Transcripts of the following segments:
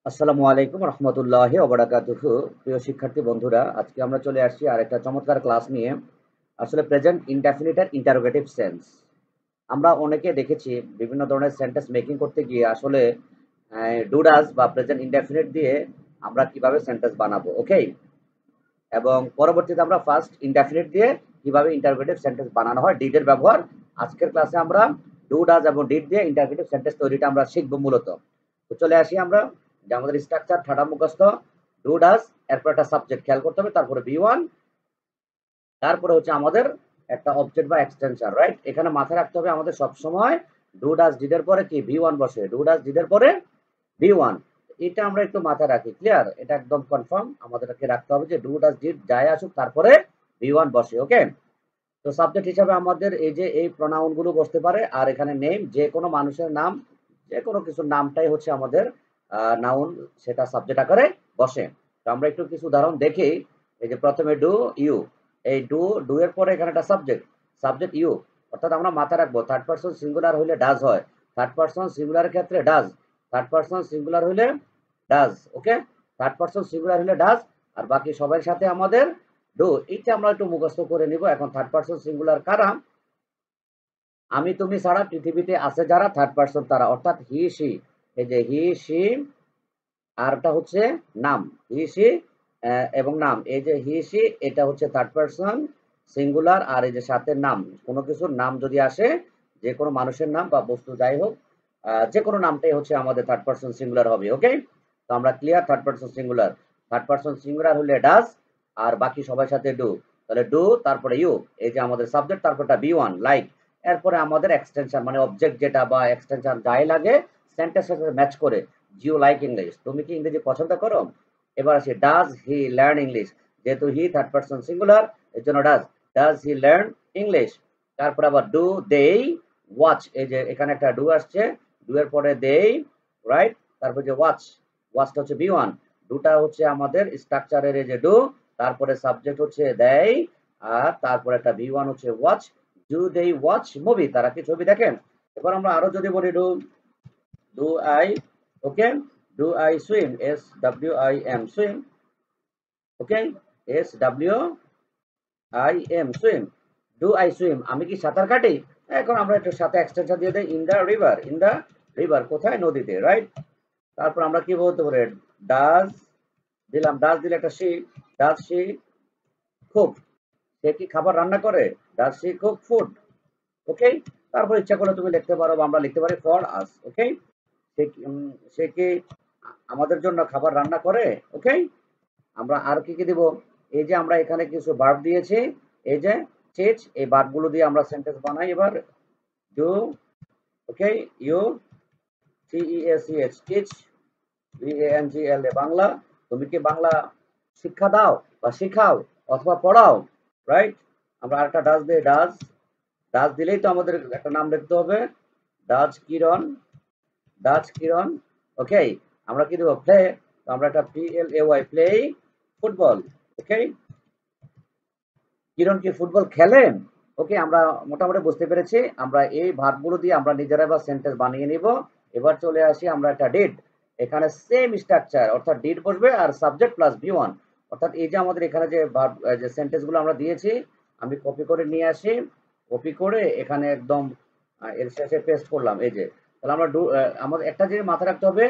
আসসালামু আলাইকুম রহমতুল্লাহি ওয়া বারাকাতুহু। প্রিয় শিক্ষার্থী বন্ধুরা, আজকে আমরা চলে আসছি আরেকটা চমৎকার ক্লাস নিয়ে। আসলে প্রেজেন্ট ইনডেফিনিট এর ইন্টারোগেটিভ সেন্স। আমরা অনেকে দেখেছি বিভিন্ন ধরনের সেন্টেন্স মেকিং করতে গিয়ে আসলে ডু ডাজ বা প্রেজেন্ট ইনডেফিনিট দিয়ে আমরা কিভাবে সেন্টেন্স বানাবো, ওকে? এবং পরবর্তীতে আমরা ফার্স্ট ইনডেফিনিট দিয়ে কিভাবে ইন্টারোগেটিভ সেন্টেন্স বানানো হয়, ডিড এর ব্যবহার। আজকের ক্লাসে আমরা ডু ডাজ এবং ডিড দিয়ে ইন্টারোগেটিভ সেন্টেন্স তৈরিটা আমরা শিখবো মূলত। তো চলে আসি আমরা যে আমাদের স্ট্রাকচার ঠাডা মুখস্থ। ডু ডাজ, এরপর একটা সাবজেক্ট খেয়াল করতে হবে, তারপরে বি ওয়ান, তারপরে হচ্ছে আমাদের একটা অবজেক্ট বা এক্সটেনশন, রাইট? এখানে মাথায় রাখতে হবে আমাদের সবসময় ডু ডাজ ডিড এর পরে কি ভি ওয়ান বসে, ডু ডাজ ডিড এর পরে ভি ওয়ান। এটা আমরা একটু মাথায় রাখি, ক্লিয়ার? এটা একদম কনফার্ম আমাদেরকে রাখতে হবে যে ডু ডাজ ডিড যাই আসুক তারপরে ভি ওয়ান বসে, ওকে? তো সাবজেক্ট হিসাবে আমাদের এই যে এই প্রোনাউন গুলো বসতে পারে, আর এখানে নেম, যে কোনো মানুষের নাম, যে কোনো কিছুর নামটাই হচ্ছে আমাদের নাউন, সেটা সাবজেক্ট আকারে বসে। তো আমরা একটু কিছু উদাহরণ দেখি। এই যে প্রথমে ডু ইউ, এই ডু ডু এর পরে এখানে একটা সাবজেক্ট, সাবজেক্ট ইউ, অর্থাৎ আমরা মাথায় রাখবো থার্ড পারসন সিঙ্গুলার হইলে ডাজ হয়, থার্ড পারসন সিঙ্গুলারের ক্ষেত্রে ডাজ, থার্ড পারসন সিঙ্গুলার হইলে does, okay? Third person singular হইলে ডাজ, আর বাকি সবার সাথে আমাদের ডু। এইটা আমরা একটু মুখস্থ করে নিব। এখন থার্ড পারসন সিঙ্গুলার কারা? আমি তুমি ছাড়া পৃথিবীতে আছে যারা, থার্ড পারসন তারা, অর্থাৎ হি সি। এই যে হি সি, আরটা হচ্ছে নাম, হি সি এবং নাম। এই যে হি সি, এটা হচ্ছে থার্ড পারসন সিঙ্গুলার, আর এই যে সাথে নাম, কোনো কিছুর নাম যদি আসে, যে কোনো মানুষের নাম বা বস্তু যাই হোক, যে কোনো নামটাই হচ্ছে আমাদের থার্ড পারসন সিঙ্গুলার হবে, ওকে? তো আমরা clear, third person singular. Third person singular হলে ডাজ, আর বাকি সবার সাথে ডু। তাহলে ডু, তারপরে ইউ, এই যে আমাদের সাবজেক্ট, তারপরটা বি ওয়ান, লাইক। এরপরে আমাদের এক্সটেনশন মানে অবজেক্ট যেটা বা এক্সটেনশন যাই লাগে সেন্টেন্সের সাথে ম্যাচ করে। ইউ লাইক ইংলিশ, তুমি কি ইংরেজি পছন্দ করো? এবার আসি ডাজ হি লার্ন ইংলিশ, যেহেতু হি থার্ড পারসন সিঙ্গুলার এর জন্য ডাজ হি লার্ন ইংলিশ। তারপর আবার ডু দেই ওয়াচ, এই যে এখানে একটা ডু আসছে, ডু এর পরে দেই, রাইট? তারপর যে ওয়াচ, ওয়াচটা হচ্ছে বি ওয়ান। ডুটা হচ্ছে আমাদের স্ট্রাকচারের এই যে ডু, তারপরে সাবজেক্ট হচ্ছে দেই, আর তারপরে একটা বি ওয়ান হচ্ছে ওয়াচ। ডু দেই ওয়াচ মুভি, তারা কি ছবি দেখেন? এবার আমরা আরো যদি বলি do, do I, okay, do I swim, S W I am swim, okay, S W I am swim, do I swim, আমি কি সাঁতার কাটি? এখন আমরা একটু সাথে এক্সটেনশন দিয়ে দেই, in the river, in the river কোথায়? নদীতে, রাইট? তারপর আমরা কি বলতে পারি? ডাজ দিলাম, ডাজ দিলে একটা সি, ডাজ সি কুক, সে কি খাবার রান্না করে? ডাজ সি কুক ফুড, ওকে? তারপর ইচ্ছা করলে তুমি লিখতে পারো বা আমরা লিখতে পারি ফর আস, ওকে? সে কি আমাদের জন্য খাবার রান্না করে, ওকে? আমরা আর কি দিব? এই যে আমরা এখানে কিছু ভার্ব দিয়েছি, এই যে চেজ, এই ভার্বগুলো দিয়ে আমরা সেন্টেন্স বানাই। এবার do, okay, U T E S E H, teach, B A N G L A, Bangla, তুমি কি বাংলা শিক্ষা দাও বা শিখাও অথবা পড়াও, রাইট? আমরা আরেকটা ডাজ দিই, ডাজ, ডাজ দিলেই তো আমাদের একটা নাম লিখতে হবে, ডাজ কিরণ, ডাচ কিরণ, ওকে? আমরা কি দেবো? প্লে, তো আমরা একটা P L A Y, play football, ওকে? কিরণ কি ফুটবল খেলেন? ওকে, আমরা মোটামুটি বুঝতে পেরেছি। আমরা এই ভার্বগুলো দিয়ে আমরা নিজেরা এবার সেন্টেন্স বানিয়ে নিব। এবার চলে আসি আমরা একটা ডিড, এখানে সেম স্ট্রাকচার, অর্থাৎ ডিড বসবে আর সাবজেক্ট প্লাস বি ওয়ান। অর্থাৎ এই যে আমাদের এখানে যে ভার্ব, যে সেন্টেন্সগুলো আমরা দিয়েছি, আমি কপি করে নিয়ে আসি, কপি করে এখানে একদম এর শেষে পেস্ট করলাম, এই যে। তাহলে আমরা আমাদের একটা জিনিস মাথায় রাখতে হবে,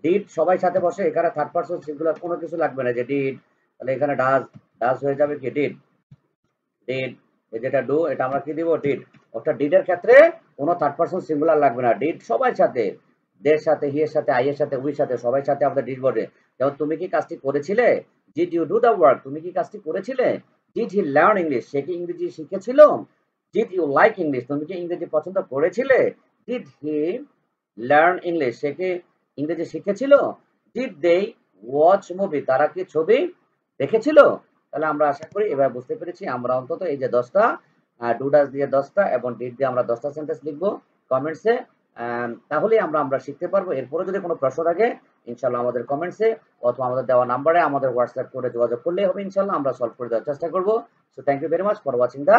ডিড সবাই সাথে বসে, এখানে থার্ড পারসন সিঙ্গুলার কোনো কিছু লাগবে না, যে ডিড, তাহলে এখানে ডাজ, ডাজ হয়ে যাবে কি ডিড, ডিড। এই যেটা ডু, এটা আমরা কি দিব? ডিড। অর্থাৎ ডিড এর ক্ষেত্রে কোনো থার্ড পারসন সিঙ্গুলার লাগবে না, ডিড সবাই সাথে, দের সাথে, হি এর সাথে, আই এর সাথে, উই সাথে, সবাই সাথে আমাদের ডিড বসে। যেমন তুমি কি কাজটি করেছিলে? Did you do the work, তুমি কি কাজটি করেছিলে? ডিড হি লার্ন ইংলিশ, সে কি ইংরেজি শিখেছিল? ডিড ইউ লাইক ইংলিশ, তুমি কি ইংরেজি পছন্দ করেছিলে? ডিড হি লার্ন ইংলিশ, সে কি ইংরেজি শিখেছিল? ডিড দে ওয়াচ মুভি, তারা কি ছবি দেখেছিল? তাহলে আমরা আশা করি এবার বুঝতে পেরেছি। আমরা অন্তত এই যে 10টা ডু ডাজ দিয়ে 10টা এবং ডিড দিয়ে আমরা 10টা সেন্টেন্স লিখবো কমেন্টসে। তাহলেই আমরা শিখতে পারবো। এরপরে যদি কোনো প্রশ্ন থাকে ইনশাল্লাহ আমাদের কমেন্টসে অথবা আমাদের দেওয়া নাম্বারে আমাদের হোয়াটসঅ্যাপ করে যোগাযোগ করলেই হবে, ইনশাল্লাহ আমরা সলভ করে দেওয়ার চেষ্টা করবো। So thank you very much for watching the